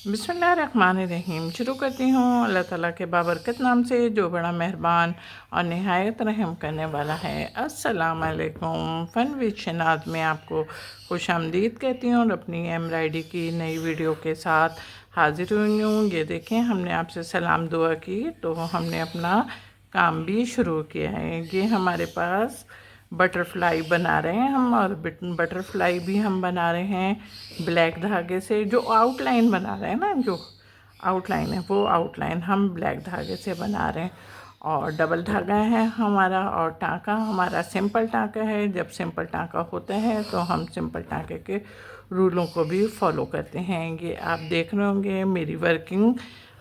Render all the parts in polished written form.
बिस्मिल्लाहिर्रहमानिर्रहीम। शुरू करती हूँ अल्लाह ताला के बाबरकत नाम से जो बड़ा मेहरबान और नहायत रहम करने वाला है। अस्सलाम वालेकुम। फ़न विद शनाज़ में आपको खुश आमदीद कहती हूँ और अपनी एम्ब्रॉयडरी की नई वीडियो के साथ हाजिर हुई हूँ। ये देखें, हमने आपसे सलाम दुआ की तो हमने अपना काम भी शुरू किया है। ये हमारे पास बटरफ्लाई बना रहे हैं हम, और बटरफ्लाई भी हम बना रहे हैं ब्लैक धागे से। जो आउटलाइन बना रहे हैं ना, जो आउटलाइन है वो आउटलाइन हम ब्लैक धागे से बना रहे हैं। और डबल धागा है हमारा, और टाँका हमारा सिंपल टाँका है। जब सिंपल टाँका होता है तो हम सिंपल टाँके के रूलों को भी फॉलो करते हैं। ये आप देख रहे होंगे मेरी वर्किंग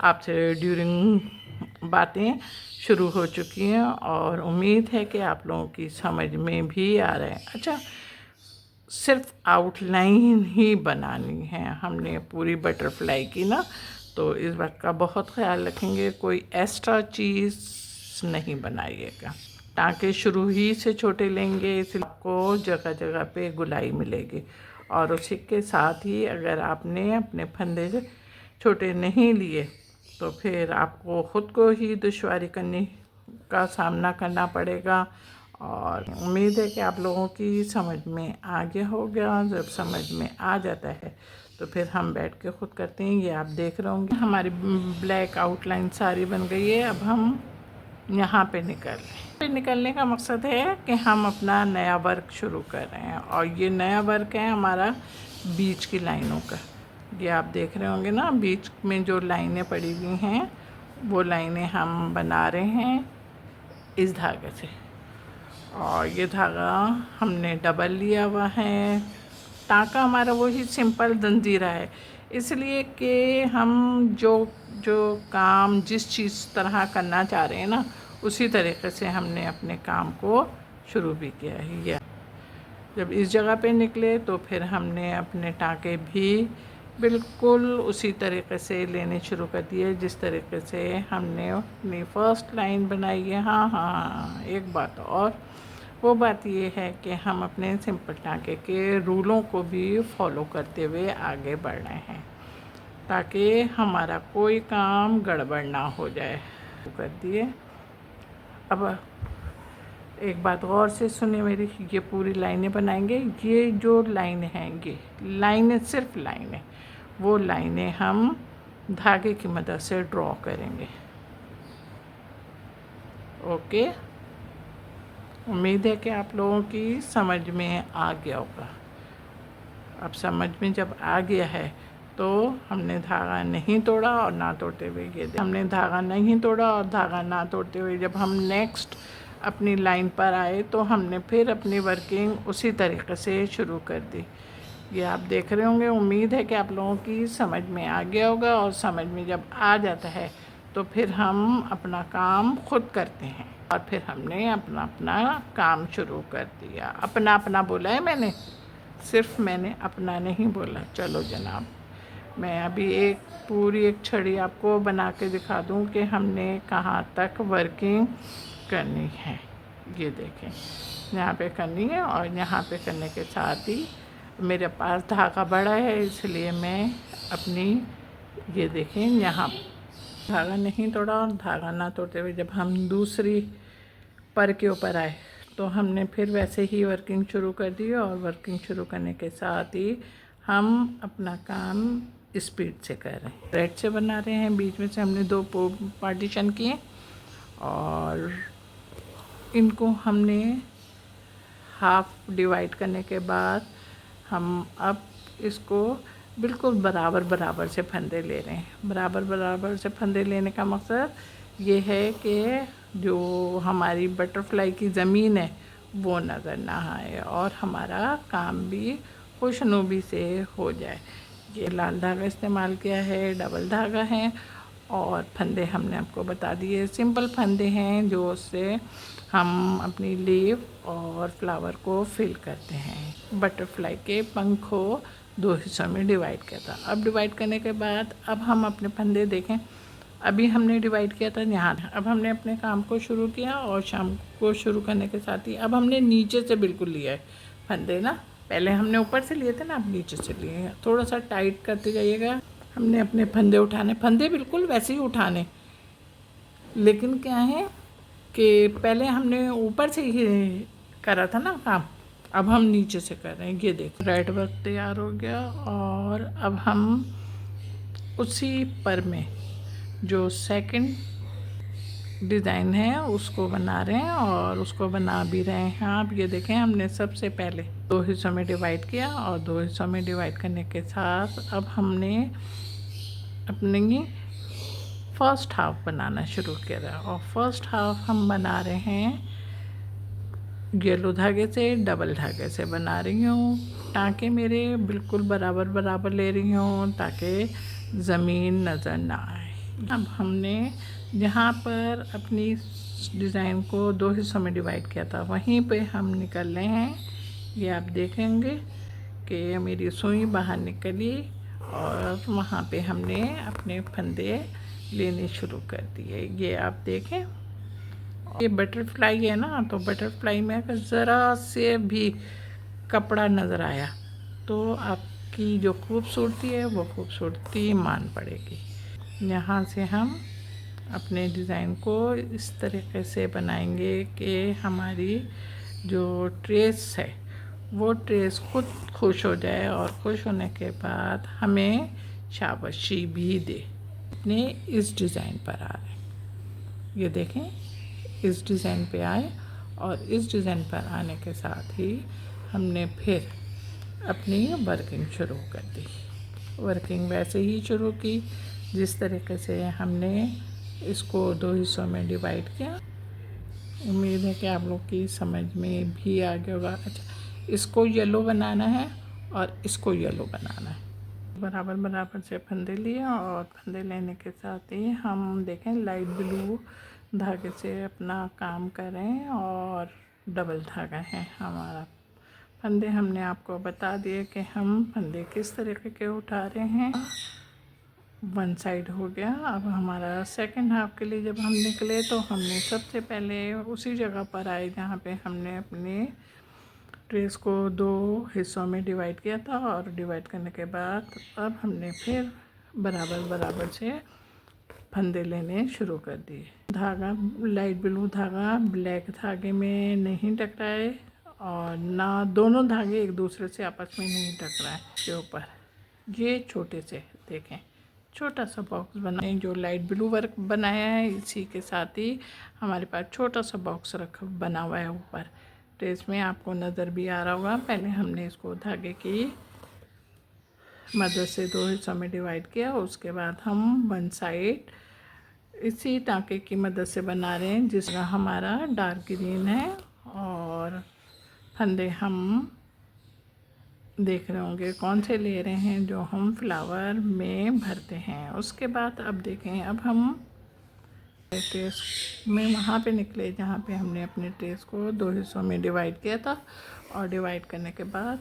आपसे ड्यूरिंग बातें शुरू हो चुकी हैं, और उम्मीद है कि आप लोगों की समझ में भी आ रहा है। अच्छा, सिर्फ आउटलाइन ही बनानी है हमने पूरी बटरफ्लाई की ना, तो इस बात का बहुत ख्याल रखेंगे, कोई एक्स्ट्रा चीज़ नहीं बनाइएगा। टाँके शुरू ही से छोटे लेंगे, इसलिए आपको जगह जगह पे गुलाई मिलेगी। और उसी के साथ ही अगर आपने अपने फंदे छोटे नहीं लिए तो फिर आपको ख़ुद को ही दुश्वारी करने का सामना करना पड़ेगा। और उम्मीद है कि आप लोगों की समझ में आ गया होगा। जब समझ में आ जाता है तो फिर हम बैठ के ख़ुद करते हैं। ये आप देख रहे होंगे हमारी ब्लैक आउटलाइन सारी बन गई है। अब हम यहाँ पे निकलने का मकसद है कि हम अपना नया वर्क शुरू कर रहे हैं, और ये नया वर्क है हमारा बीच की लाइनों का। ये आप देख रहे होंगे ना, बीच में जो लाइनें पड़ी हुई हैं वो लाइनें हम बना रहे हैं इस धागे से। और ये धागा हमने डबल लिया हुआ है। टाँका हमारा वही सिंपल जंजीरा है, इसलिए कि हम जो काम जिस चीज़ तरह करना चाह रहे हैं ना, उसी तरीके से हमने अपने काम को शुरू भी किया है। ये जब इस जगह पे निकले तो फिर हमने अपने टाँके भी बिल्कुल उसी तरीके से लेने शुरू कर दिए जिस तरीके से हमने अपनी फ़र्स्ट लाइन बनाई है। हाँ, एक बात और, वो बात ये है कि हम अपने सिंपल टाँके के रूलों को भी फॉलो करते हुए आगे बढ़ रहे हैं, ताकि हमारा कोई काम गड़बड़ ना हो जाए। कर दिए। अब एक बात गौर से सुनिए मेरी, ये पूरी लाइनें बनाएंगे। ये जो लाइन हैं, ये लाइनें सिर्फ लाइनें, वो लाइनें हम धागे की मदद से ड्रॉ करेंगे। ओके, उम्मीद है कि आप लोगों की समझ में आ गया होगा। अब समझ में जब आ गया है तो हमने धागा नहीं तोड़ा, और ना तोड़ते हुए ये हमने धागा नहीं तोड़ा और धागा ना तोड़ते हुए जब हम नेक्स्ट अपनी लाइन पर आए तो हमने फिर अपनी वर्किंग उसी तरीके से शुरू कर दी। ये आप देख रहे होंगे। उम्मीद है कि आप लोगों की समझ में आ गया होगा, और समझ में जब आ जाता है तो फिर हम अपना काम खुद करते हैं। और फिर हमने अपना अपना काम शुरू कर दिया। अपना अपना बोला है मैंने, सिर्फ मैंने अपना नहीं बोला। चलो जनाब, मैं अभी एक पूरी एक छड़ी आपको बना के दिखा दूं कि हमने कहाँ तक वर्किंग करनी है। ये देखें, यहाँ पे करनी है, और यहाँ पे करने के साथ ही मेरे पास धागा बड़ा है, इसलिए मैं अपनी ये देखें यहाँ धागा नहीं तोड़ा। और धागा ना तोड़ते हुए जब हम दूसरी पर के ऊपर आए तो हमने फिर वैसे ही वर्किंग शुरू कर दी। और वर्किंग शुरू करने के साथ ही हम अपना काम स्पीड से कर रहे हैं। थ्रेड से बना रहे हैं, बीच में से हमने दो पार्टीशन किए, और इनको हमने हाफ डिवाइड करने के बाद हम अब इसको बिल्कुल बराबर बराबर से फंदे ले रहे हैं। बराबर बराबर से फंदे लेने का मकसद ये है कि जो हमारी बटरफ्लाई की ज़मीन है वो नज़र ना आए, और हमारा काम भी खुशनुबी से हो जाए। ये लाल धागा इस्तेमाल किया है, डबल धागा है, और फंदे हमने आपको बता दिए सिंपल फंदे हैं, जो उससे हम अपनी लीव और फ्लावर को फिल करते हैं। बटरफ्लाई के पंख को दो हिस्सों में डिवाइड किया था। अब डिवाइड करने के बाद अब हम अपने फंदे देखें, अभी हमने डिवाइड किया था यहाँ। अब हमने अपने काम को शुरू किया, और शाम को शुरू करने के साथ ही अब हमने नीचे से बिल्कुल लिया है फंदे ना। पहले हमने ऊपर से लिए थे ना, अब नीचे से लिए हैं। थोड़ा सा टाइट करते जाइएगा, हमने अपने फंदे उठाने, फंदे बिल्कुल वैसे ही उठाने, लेकिन क्या है कि पहले हमने ऊपर से ही करा था ना काम, अब हम नीचे से कर रहे हैं। ये देखो रेड वर्क तैयार हो गया, और अब हम उसी पर में जो सेकंड डिज़ाइन है उसको बना रहे हैं, और उसको बना भी रहे हैं। आप ये देखें, हमने सबसे पहले 2 हिस्सों में डिवाइड किया, और 2 हिस्सों में डिवाइड करने के साथ अब हमने अपनी फर्स्ट हाफ बनाना शुरू किया, और फर्स्ट हाफ हम बना रहे हैं येलो धागे से, डबल धागे से बना रही हूँ। टाँके मेरे बिल्कुल बराबर बराबर ले रही हूँ ताकि ज़मीन नज़र ना आए। अब हमने जहाँ पर अपनी डिज़ाइन को 2 हिस्सों में डिवाइड किया था वहीं पे हम निकल रहे हैं। ये आप देखेंगे कि मेरी सुई बाहर निकली, और वहाँ पे हमने अपने फंदे लेने शुरू कर दिए। ये आप देखें, ये बटरफ्लाई है ना, तो बटरफ्लाई में अगर ज़रा से भी कपड़ा नज़र आया तो आपकी जो खूबसूरती है वो खूबसूरती मान पड़ेगी। यहाँ से हम अपने डिज़ाइन को इस तरीके से बनाएंगे कि हमारी जो ट्रेस है वो ट्रेस खुद खुश हो जाए, और खुश होने के बाद हमें शाबाशी भी दे। अपने इस डिज़ाइन पर आ रहे हैं, ये देखें, इस डिज़ाइन पे आए, और इस डिज़ाइन पर आने के साथ ही हमने फिर अपनी वर्किंग शुरू कर दी। वर्किंग वैसे ही शुरू की जिस तरीके से हमने इसको 2 हिस्सों में डिवाइड किया। उम्मीद है कि आप लोग की समझ में भी आ गया होगा। अच्छा, इसको येलो बनाना है और इसको येलो बनाना है। बराबर बराबर से फंदे लिए, और फंदे लेने के साथ ही हम देखें लाइट ब्लू धागे से अपना काम करें, और डबल धागा है हमारा। फंदे हमने आपको बता दिए कि हम फंदे किस तरीके के उठा रहे हैं। वन साइड हो गया। अब हमारा सेकंड हाफ के लिए जब हम निकले तो हमने सबसे पहले उसी जगह पर आए जहाँ पे हमने अपने ट्रेस को 2 हिस्सों में डिवाइड किया था, और डिवाइड करने के बाद अब हमने फिर बराबर बराबर से फंदे लेने शुरू कर दिए। धागा लाइट ब्लू धागा ब्लैक धागे में नहीं टकराए, और ना दोनों धागे एक दूसरे से आपस में नहीं टकराए। के ऊपर ये छोटे से देखें छोटा सा बॉक्स बनाए, जो लाइट ब्लू वर्क बनाया है इसी के साथ ही हमारे पास छोटा सा बॉक्स रखा बना हुआ है ऊपर। तो इसमें आपको नज़र भी आ रहा होगा। पहले हमने इसको धागे की मदद से 2 हिस्सों में डिवाइड किया, उसके बाद हम वन साइड इसी टाँके की मदद से बना रहे हैं जिसका हमारा डार्क ग्रीन है, और फंदे हम देख रहे होंगे कौन से ले रहे हैं जो हम फ्लावर में भरते हैं। उसके बाद अब देखें, अब हम ट्रेस में वहाँ पे निकले जहाँ पे हमने अपने ट्रेस को 2 हिस्सों में डिवाइड किया था, और डिवाइड करने के बाद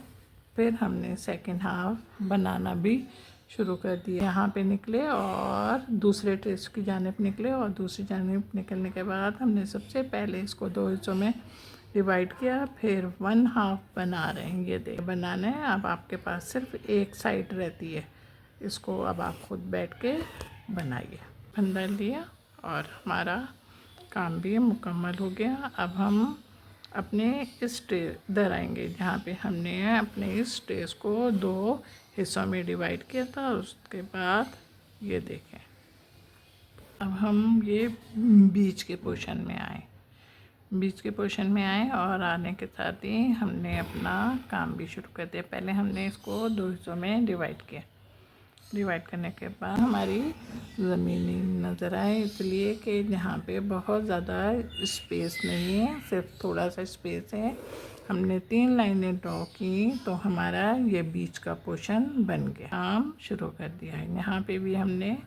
फिर हमने सेकंड हाफ बनाना भी शुरू कर दिया। यहाँ पे निकले और दूसरे ट्रेस की जानिब निकले, और दूसरी जानिब निकलने के बाद हमने सबसे पहले इसको 2 हिस्सों में डिवाइड किया, फिर 1 हाफ बना रहे हैं। ये देख बनाना है। अब आपके पास सिर्फ एक साइड रहती है, इसको अब आप खुद बैठ के बनाइए। फंदा लिया और हमारा काम भी मुकम्मल हो गया। अब हम अपने इस इधर आएंगे जहाँ पे हमने अपने इस ट्रेस को 2 हिस्सों में डिवाइड किया था। उसके बाद ये देखें, अब हम ये बीच के पोर्शन में आए। बीच के पोर्शन में आए और आने के साथ ही हमने अपना काम भी शुरू कर दिया। पहले हमने इसको 2 हिस्सों में डिवाइड किया। डिवाइड करने के बाद हमारी ज़मीनी नज़र आए, इसलिए कि जहाँ पे बहुत ज़्यादा स्पेस नहीं है, सिर्फ थोड़ा सा स्पेस है। हमने 3 लाइनें ड्रॉ की तो हमारा ये बीच का पोर्शन बन गया। काम शुरू कर दिया है। यहाँ पे भी हमने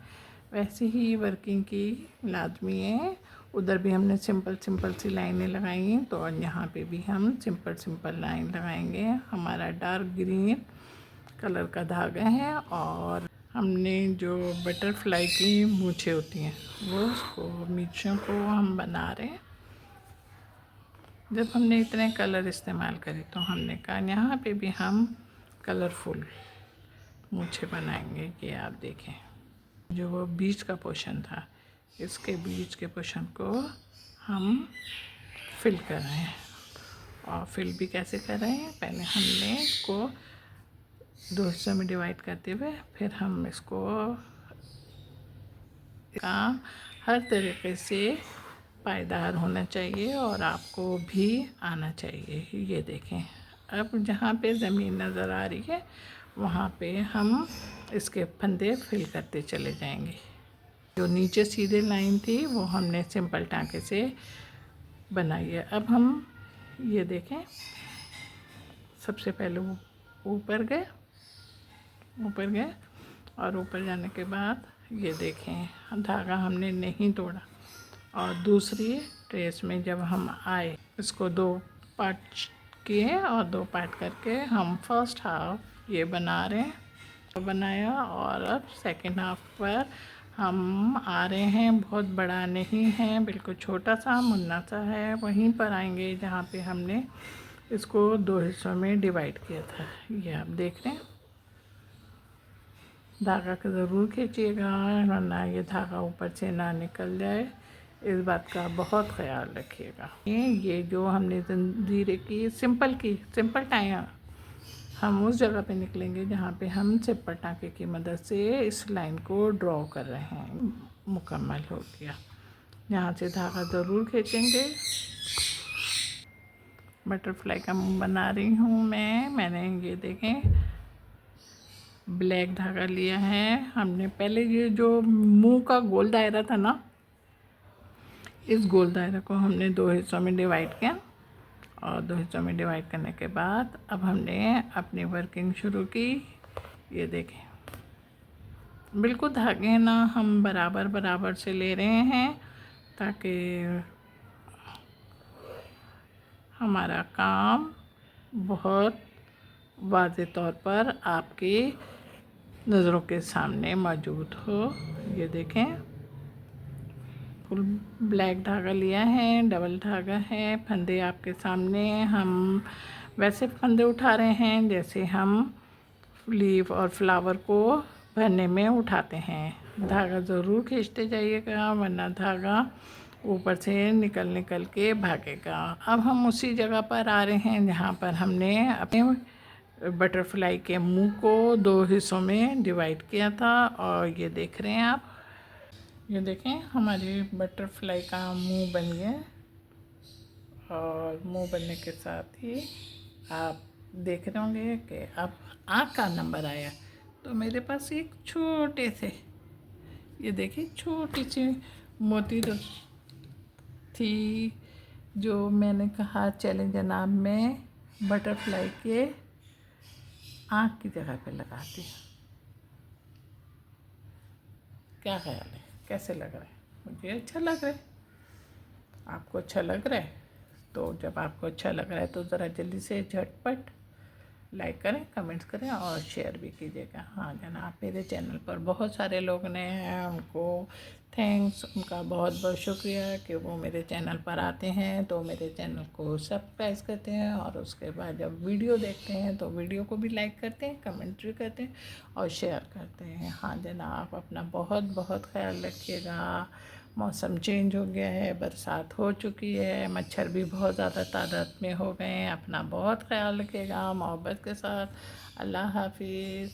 वैसे ही वर्किंग की, लाजमी है। उधर भी हमने सिंपल सिंपल सी लाइनें लगाई, तो यहाँ पे भी हम सिंपल सिंपल लाइन लगाएंगे। हमारा डार्क ग्रीन कलर का धागा है, और हमने जो बटरफ्लाई की मूछें होती हैं वो उसको मूछों को हम बना रहे हैं। जब हमने इतने कलर इस्तेमाल करे तो हमने कहा यहाँ पे भी हम कलरफुल मूछें बनाएंगे। ये आप देखें, जो वो बीच का पोर्शन था, इसके बीच के पोर्शन को हम फिल कर रहे हैं। और फिल भी कैसे कर रहे हैं, पहले हमने इसको 2 हिस्सों में डिवाइड करते हुए फिर हम इसको काम हर तरीके से पायदार होना चाहिए और आपको भी आना चाहिए। ये देखें, अब जहाँ पे ज़मीन नज़र आ रही है वहाँ पे हम इसके फंदे फिल करते चले जाएंगे। जो नीचे सीधे लाइन थी वो हमने सिंपल टाँके से बनाई है। अब हम ये देखें, सबसे पहले वो ऊपर गए और ऊपर जाने के बाद ये देखें धागा हमने नहीं तोड़ा। और दूसरी ट्रेस में जब हम आए, इसको 2 पार्ट किए और 2 पार्ट करके हम फर्स्ट हाफ ये बना रहे हैं, बनाया। और अब सेकंड हाफ पर हम आ रहे हैं, बहुत बड़ा नहीं है, बिल्कुल छोटा सा मुन्ना सा है। वहीं पर आएंगे जहाँ पे हमने इसको 2 हिस्सों में डिवाइड किया था। ये आप देख रहे हैं, धागा का ज़रूर खींचिएगा वरना ये धागा ऊपर से ना निकल जाए, इस बात का बहुत ख्याल रखिएगा। ये जो हमने जंजीरे की सिंपल टाइम, हम उस जगह पे निकलेंगे जहाँ पे हम सिंपल टाँके की मदद से इस लाइन को ड्रॉ कर रहे हैं। मुकम्मल हो गया। यहाँ से धागा ज़रूर खींचेंगे। बटरफ्लाई का मुंह बना रही हूँ मैंने ये देखें ब्लैक धागा लिया है हमने। पहले ये जो मुंह का गोल दायरा था ना, इस गोल दायरे को हमने 2 हिस्सों में डिवाइड किया। और 2 हिस्सों में डिवाइड करने के बाद अब हमने अपनी वर्किंग शुरू की। ये देखें, बिल्कुल धागे ना हम बराबर से ले रहे हैं ताकि हमारा काम बहुत वाज़े तौर पर आपकी नज़रों के सामने मौजूद हो। ये देखें, फुल ब्लैक धागा लिया है, डबल धागा है। फंदे आपके सामने, हम वैसे फंदे उठा रहे हैं जैसे हम लीफ और फ्लावर को भरने में उठाते हैं। धागा ज़रूर खींचते जाइएगा वरना धागा ऊपर से निकल के भागेगा। अब हम उसी जगह पर आ रहे हैं जहाँ पर हमने अपने बटरफ्लाई के मुंह को 2 हिस्सों में डिवाइड किया था। और ये देख रहे हैं आप, ये देखें हमारी बटरफ्लाई का मुंह बन गया। और मुंह बनने के साथ ही आप देख रहे होंगे कि अब आँख का नंबर आया। तो मेरे पास एक छोटे से, ये देखिए छोटी सी मोती थी जो मैंने कहा चैलेंज जनाब में बटरफ्लाई के आँख की जगह पे लगाती हूँ। क्या ख्याल है, कैसे लग रहा है? मुझे अच्छा लग रहा है। आपको अच्छा लग रहा है? तो जब आपको अच्छा लग रहा है तो ज़रा जल्दी से झटपट लाइक करें, कमेंट्स करें और शेयर भी कीजिएगा। हाँ जनाब, मेरे चैनल पर बहुत सारे लोग नए हैं, उनको थैंक्स, उनका बहुत बहुत शुक्रिया कि वो मेरे चैनल पर आते हैं तो मेरे चैनल को सब्सक्राइब करते हैं और उसके बाद जब वीडियो देखते हैं तो वीडियो को भी लाइक करते हैं, कमेंट भी करते हैं और शेयर करते हैं। हाँ जनाब, अपना बहुत बहुत ख्याल रखिएगा। मौसम चेंज हो गया है, बरसात हो चुकी है, मच्छर भी बहुत ज़्यादा तादाद में हो गए हैं। अपना बहुत ख्याल रखिएगा मोहब्बत के साथ। अल्लाह हाफिज़।